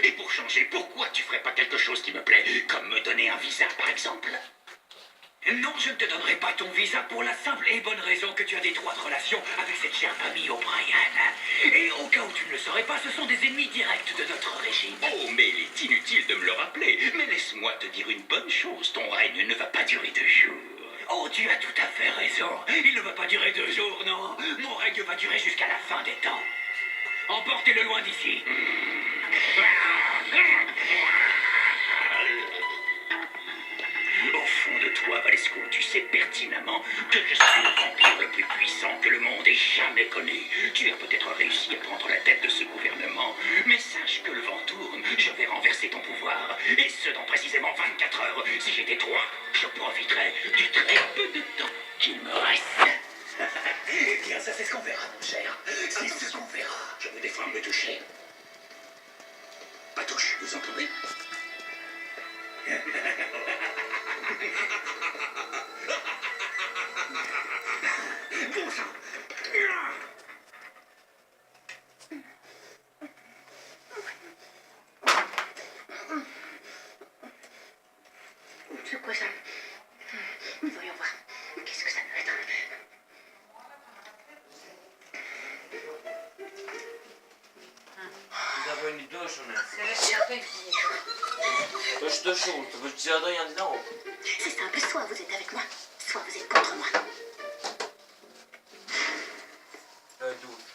Et pour changer, pourquoi tu ferais pas quelque chose qui me plaît, comme me donner un visa, par exemple? Non, je ne te donnerai pas ton visa pour la simple et bonne raison que tu as des droits de relation avec cette chère famille O'Brien. Et au cas où tu ne le saurais pas, ce sont des ennemis directs de notre régime. Oh, mais il est inutile de me le rappeler. Mais laisse-moi te dire une bonne chose, ton règne ne va pas durer 2 jours. Oh, tu as tout à fait raison. Il ne va pas durer 2 jours, non. Mon règne va durer jusqu'à la fin des temps. Emportez-le loin d'ici. Au fond de toi, Valesco, tu sais pertinemment que je suis le vampire le plus puissant que le monde ait jamais connu. Tu as peut-être réussi à prendre la tête de ce gouvernement, mais sache que le vent tourne, je vais renverser ton pouvoir. Et ce, dans précisément 24 heures. Si j'étais toi, je profiterais du très peu de temps qu'il me reste. Eh bien, ça c'est ce qu'on verra, mon cher. C'est ce qu'on verra. Je vous défends de me toucher. Pas touche, vous entendez? Bon sang. C'est quoi ça? Voyons voir. Qu'est-ce que ça peut être? Idag var ni dör såna. Jag tänkte Dör short, för jag yan dina o. C'est simple, soit vous êtes avec moi, soit vous êtes contre moi.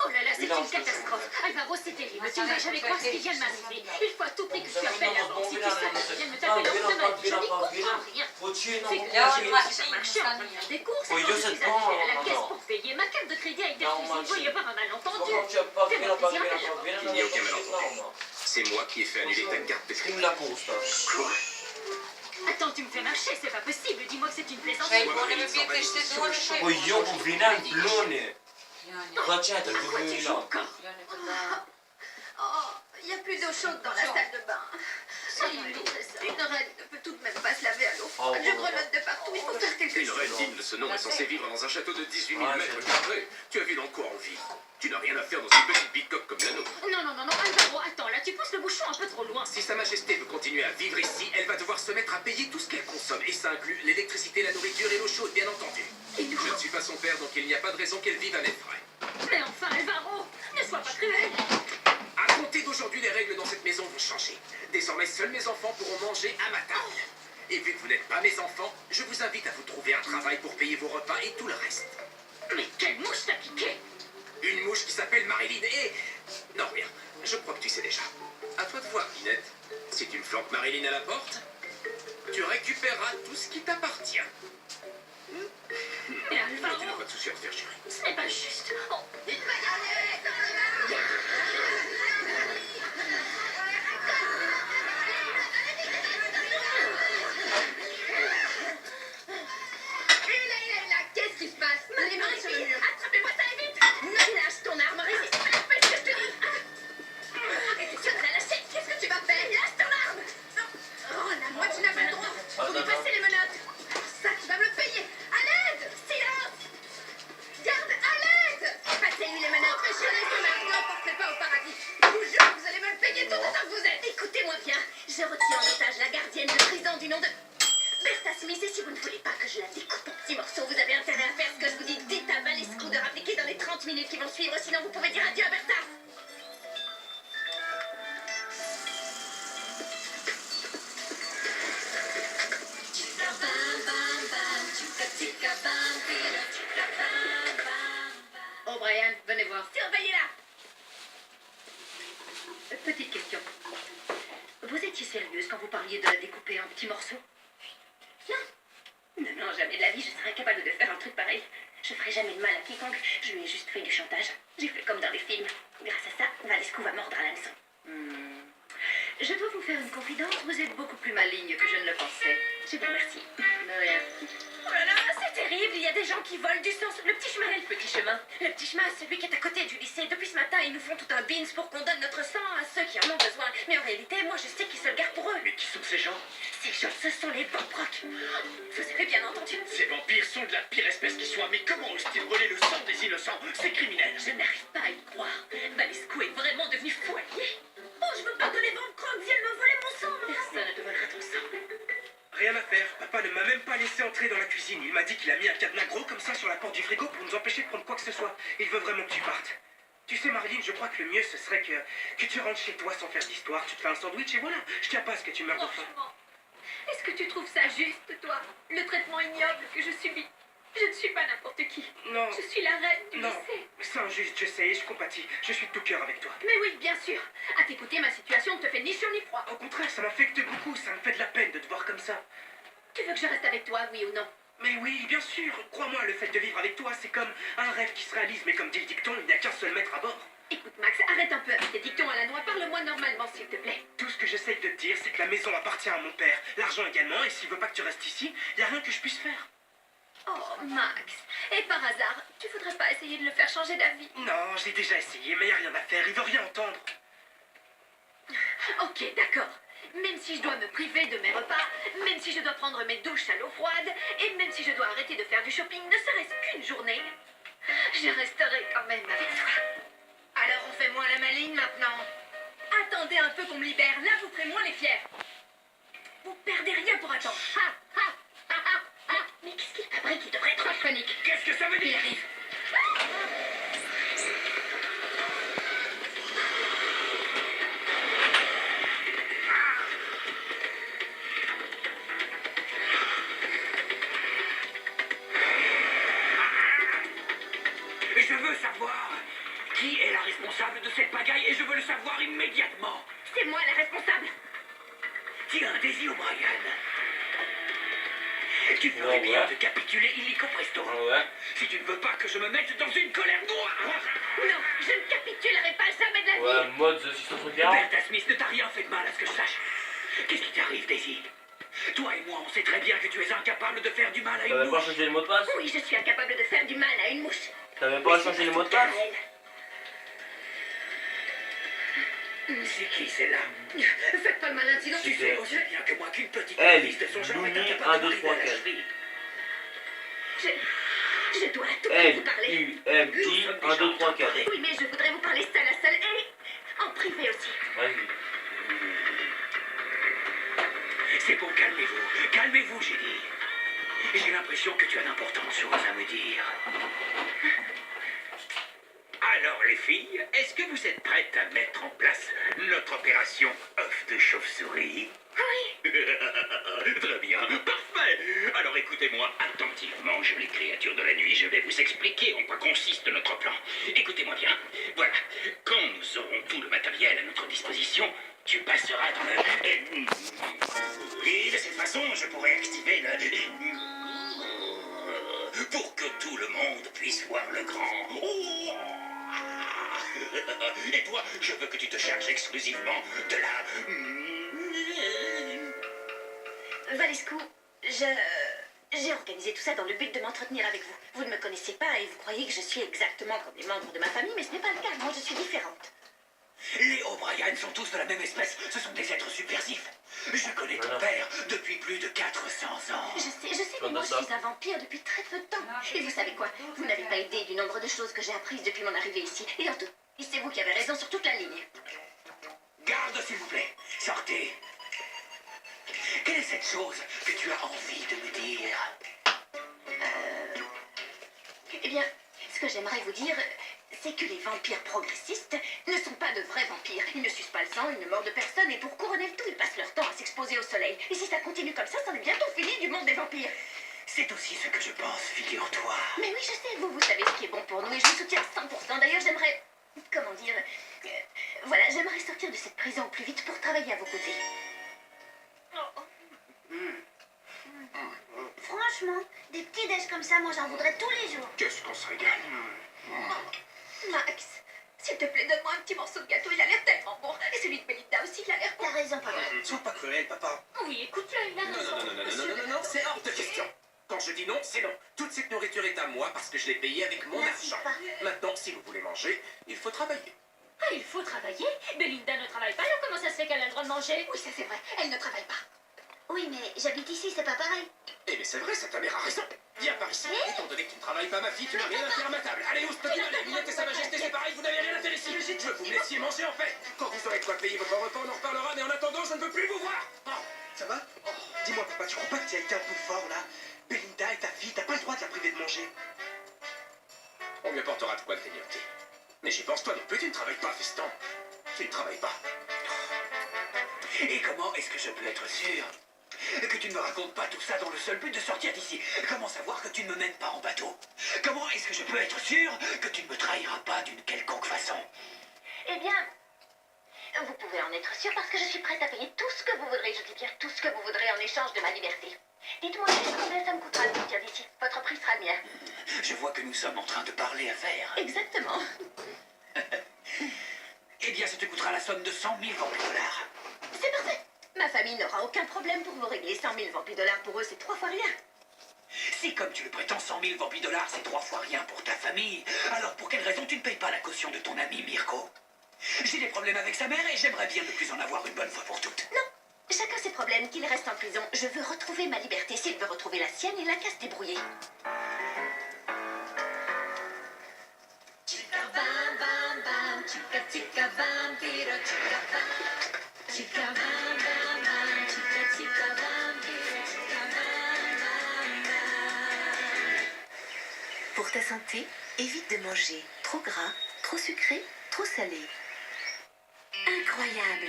Oh là là, c'est une catastrophe. Alvaro, c'est terrible. Tu ne vas jamais croire ce qui vient de m'arriver. Il faut à tout prix que tu appelles la banque. Si tu sais pas qu'ils viennent me taper le haut de ma vie, je n'y comprends rien. C'est que Ja, j'ai det été var supermarché en train de faire des courses. Et Oui, quand je je sais suis pas, arrivée à la non, caisse non. pour payer, ma carte de crédit a été Non, refusée. Il doit y avoir un malentendu. Fais-moi Fais-moi plaisir, appelle la banque. Il n'y a aucun malentendu. C'est moi qui ai fait annuler ta carte de crédit. Himla konstigt. Quoi? Attends, tu me fais marcher, c'est pas possible. Dis-moi que c'est une plaisanterie. Men hon är väl bitterst dålig Och jag och vinna en blåne. Jani, Rachet À quoi tu joues du encore? Jani, vänta. Oh, il n'y a plus d'eau chaude dans la salle de bain. C'est lourd, ça. Une reine ne peut tout de même pas se laver à l'eau Oh, froide. Je bon, grelotte de partout, il faut faire quelque Une chose. reine digne de ce nom est censée vivre dans un château de 18 000 Ouais, mètres c'est carrés. Tu as vu dans quoi on vit? Tu n'as rien à faire dans une petite bicoque comme la nôtre. Non, non, non, non, Alvaro, attends, là, tu pousses le bouchon un peu trop loin. Si Sa Majesté veut continuer à vivre ici, elle va devoir se mettre à payer tout ce qu'elle consomme. Et ça inclut l'électricité, la nourriture et l'eau chaude, bien entendu. Et nous? Je ne suis pas son père, donc il n'y a pas de raison qu'elle vive à mes frais. Mais enfin, Alvaro, ne sois pas cruel. À compter d'aujourd'hui, les règles dans cette maison vont changer. Désormais, seuls mes enfants pourront manger à ma table. Et vu que vous n'êtes pas mes enfants, je vous invite à vous trouver un travail pour payer vos repas et tout le reste. Mais quelle mouche t'a piqué? Une mouche qui s'appelle Marilyn et... Non, rien. Je crois que tu sais déjà. À toi de voir, Minette. Si tu me flanques Marilyn à la porte, tu récupéreras tout ce qui t'appartient. Et Mais tu n'as Alvaro, pas de souci à te faire, chérie. ce n'est pas juste. Oh, Il va y aller. Qu'est-ce qui se passe? Les mains sur le mur. attrapez-moi ça vite. Non, lâche ton arme, résiste. Fais ce que je te dis. Tu vas la lâcher. Qu'est-ce que tu vas faire? Lâche ton arme. Oh là, moi tu n'as pas le droit. Faut lui passer les menottes. Ça, tu vas me le payer. À l'aide. Silence. Garde, à l'aide. Passez-lui les menottes. Je laisse maintenant, portez pas au paradis. Je vous jure, vous allez me le payer tout autant que vous êtes. Écoutez-moi bien. Je retiens en otage la gardienne de prison du nom de Bertha Smith. Et si vous ne voulez pas que je la découpe en petits morceaux, vous avez intérêt à faire ce que je vous dis. Dites à Valescu de rappliquer dans les 30 minutes qui vont suivre. Sinon, vous pouvez dire adieu à Bertha. O'Brien, venez voir. Surveillez-la. Petite question. Vous étiez sérieuse quand vous parliez de la découper en petits morceaux? Non. Non, non, jamais de la vie, je serais incapable de faire un truc pareil. Je ferai jamais de mal à quiconque. Je lui ai juste fait du chantage. J'ai fait comme dans les films. Grâce à ça, Valescu va mordre à l'hameçon. Je dois vous faire une confidence, vous êtes beaucoup plus maligne que je ne le pensais. Je vous remercie. De rien. Oh là là, c'est terrible, il y a des gens qui volent du sang sur le petit chemin. Le petit chemin. Le petit chemin, celui qui est à côté du lycée. Depuis ce matin, ils nous font tout un beans pour qu'on donne notre sang à ceux qui en ont besoin. Mais en réalité, moi, je sais qu'ils se le gardent pour eux. Mais qui sont ces gens? Ces gens, ce sont les vamprocs. Vous avez bien entendu. Ces vampires sont de la pire espèce qui soit. Mais comment osent-ils voler le sang des innocents? C'est criminel. Je n'arrive pas à y croire. Valescu est vraiment devenu fou allié. Oh, je veux pas de les vamprocs, laissé entrer dans la cuisine. Il m'a dit qu'il a mis un cadenas gros comme ça sur la porte du frigo pour nous empêcher de prendre quoi que ce soit. Il veut vraiment que tu partes. Tu sais, Marilyn, je crois que le mieux, ce serait que tu rentres chez toi sans faire d'histoire. Tu te fais un sandwich et voilà. Je tiens pas à ce que tu meurs de faim. Franchement, est-ce que tu trouves ça juste, toi? Le traitement ignoble que je subis? Je ne suis pas n'importe qui. Non, Je suis la reine du non, lycée. c'est injuste, je sais, et je compatis. Je suis de tout cœur avec toi. Mais oui, bien sûr. À t'écouter, ma situation ne te fait ni chaud ni froid. Au contraire, ça m'affecte beaucoup. Ça me fait de la peine de te voir comme ça. Tu veux que je reste avec toi, oui ou non? Mais oui, bien sûr. Crois-moi, le fait de vivre avec toi, c'est comme un rêve qui se réalise. Mais comme dit le dicton, il n'y a qu'un seul maître à bord. Écoute, Max, arrête un peu avec tes dictons à la noix. Parle-moi normalement, s'il te plaît. Tout ce que j'essaye de te dire, c'est que la maison appartient à mon père. L'argent également, et s'il veut pas que tu restes ici, il n'y a rien que je puisse faire. Oh, Max. Et par hasard, tu voudrais pas essayer de le faire changer d'avis? Non, je l'ai déjà essayé, mais il n'y a rien à faire. Il veut rien entendre. Ok, d'accord. Même si je dois me priver de mes repas, même si je dois prendre mes douches à l'eau froide, et même si je dois arrêter de faire du shopping, ne serait-ce qu'une journée, je resterai quand même avec toi. Alors on fait moins la maline maintenant. Attendez un peu qu'on me libère, là vous ferez moins les fiers. Vous perdez rien pour attendre. Ha, ha, ha, ha, ha. Mais qu'est-ce qu'il fabrique? Il devrait être en panique. Qu'est-ce que ça veut Il dire? arrive. Je veux savoir qui est la responsable de cette pagaille et je veux le savoir immédiatement. C'est moi la responsable. Tiens, Daisy O'Brien. Tu ferais Ouais, bien ouais. de capituler illico presto. Ouais. Si tu ne veux pas que je me mette dans une colère noire. Non, je ne capitulerai pas jamais de la Ouais, vie. mode 640. Bertha Smith ne t'a rien fait de mal à ce que je sache. Qu'est-ce qui t'arrive, Daisy? Toi et moi, on sait très bien que tu es incapable de faire du mal à une T'avais pas mouche. changé le mot de passe? Oui, je suis incapable de faire du mal à une mouche. T'avais pas changé le mot de passe? C'est qui celle-là? Faites pas le malin, sinon tu Tu C'était- sais aussi bien que moi qu'une petite Elle, fils de son genre est Looney, incapable 1, de 2, m'arriver 3, à la 4. cheville. Je dois à tout prix L, vous parler. U, M, Nous I, sommes 1, 2, déjà 3, 4. Oui, mais je voudrais vous parler seul à seul et en privé aussi. Vas-y. C'est bon, calmez-vous. Calmez-vous, j'ai dit. J'ai l'impression que tu as d'importantes choses à me dire. Alors, les filles, est-ce que vous êtes prêtes à mettre en place notre opération œuf de chauve-souris? Oui. Très bien, parfait. Alors écoutez-moi attentivement, jolies créatures de la nuit, je vais vous expliquer en quoi consiste notre plan. Écoutez-moi bien. Voilà, quand nous aurons tout le matériel à notre disposition, tu passeras dans le... Oui, de cette façon, je pourrai activer le... Pour que tout le monde puisse voir le grand... Et toi, je veux que tu te charges exclusivement de la... Valescu, j'ai organisé tout ça dans le but de m'entretenir avec vous. Vous ne me connaissez pas et vous croyez que je suis exactement comme les membres de ma famille, mais ce n'est pas le cas. Moi, je suis différente. Les O'Brien sont tous de la même espèce. Ce sont des êtres subversifs. Je connais ton Voilà. père depuis plus de 400 ans. Je sais, mais Comme moi, ça. je suis un vampire depuis très peu de temps. Et vous savez quoi? Vous n'avez pas idée du nombre de choses que j'ai apprises depuis mon arrivée ici. Et en tout, c'est vous qui avez raison sur toute la ligne. Garde, s'il vous plaît. Sortez. Quelle est cette chose que tu as envie de me dire? Eh bien, ce que j'aimerais vous dire, c'est que les vampires progressistes ne sont pas de vrais vampires. Ils ne sucent pas le sang, ils ne mordent de personne, et pour couronner le tout, ils passent leur temps à s'exposer au soleil. Et si ça continue comme ça est bientôt fini du monde des vampires. C'est aussi ce que je pense, figure-toi. Mais oui, je sais, vous savez ce qui est bon pour nous, et je vous soutiens à 100%. D'ailleurs, j'aimerais... Comment dire... voilà, j'aimerais sortir de cette prison au plus vite pour travailler à vos côtés. Franchement, des petits déj comme ça, moi j'en voudrais tous les jours. Qu'est-ce qu'on se régale? Max, s'il te plaît, donne-moi un petit morceau de gâteau, il a l'air tellement bon. Et celui de Belinda aussi, il a l'air bon. T'as raison, papa. Sois pas cruel, papa. Oui, écoute-le, il a raison. Non, c'est hors de question. Quand je dis non, c'est non. Toute cette nourriture est à moi parce que je l'ai payée avec mon Merci, argent. papa. Maintenant, si vous voulez manger, il faut travailler. Ah, il faut travailler. Belinda ne travaille pas, alors comment ça se fait qu'elle a le droit de manger? Oui, ça c'est vrai, elle ne travaille pas. Oui, mais j'habite ici, c'est pas pareil. Eh mais c'est vrai, ça ta mère a raison. Viens par ici. Étant donné que tu ne travailles pas, ma fille, tu n'as rien à faire à ma table. Allez, où petit les lunettes et sa majesté, c'est pareil, vous n'avez rien à faire ici. Je veux que vous me laissiez manger en fait. Quand vous aurez de quoi payer votre repas, on en reparlera, mais en attendant, je ne veux plus vous voir. Oh, ça va? Oh. Dis-moi, papa, tu crois pas que tu as été un peu fort, là? Belinda est ta fille, t'as pas le droit de la priver de manger. On lui apportera de quoi grignoter. Mais j'y pense toi non plus, tu ne travailles pas, fiston. Tu ne travailles pas. Et comment est-ce que je peux être sûr que tu ne me racontes pas tout ça dans le seul but de sortir d'ici? Comment savoir que tu ne me mènes pas en bateau? Comment est-ce que je peux être sûr que tu ne me trahiras pas d'une quelconque façon? Eh bien, vous pouvez en être sûr parce que je suis prête à payer tout ce que vous voudrez, je dis bien tout ce que vous voudrez en échange de ma liberté. Dites-moi juste combien ça me coûtera de sortir d'ici. Votre prix sera le mien. Je vois que nous sommes en train de parler affaires. Exactement. Eh bien, ça te coûtera la somme de 100 000 $. C'est parfait. Ma famille n'aura aucun problème pour vous régler 100 000 $. Pour eux, c'est 3 fois rien. Si, comme tu le prétends, 100 000 $, c'est 3 fois rien pour ta famille, alors pour quelle raison tu ne payes pas la caution de ton ami Mirko? J'ai des problèmes avec sa mère et j'aimerais bien ne plus en avoir une bonne fois pour toutes. Non. Chacun ses problèmes, qu'il reste en prison. Je veux retrouver ma liberté. S'il veut retrouver la sienne, il a qu'à se débrouiller. Chica bam bam bam, chica vampiro, chica bam. Chica bam bam bam, chica vampiro, chica bam bam bam. Pour ta santé, évite de manger trop gras, trop sucré, trop salé. Incroyable!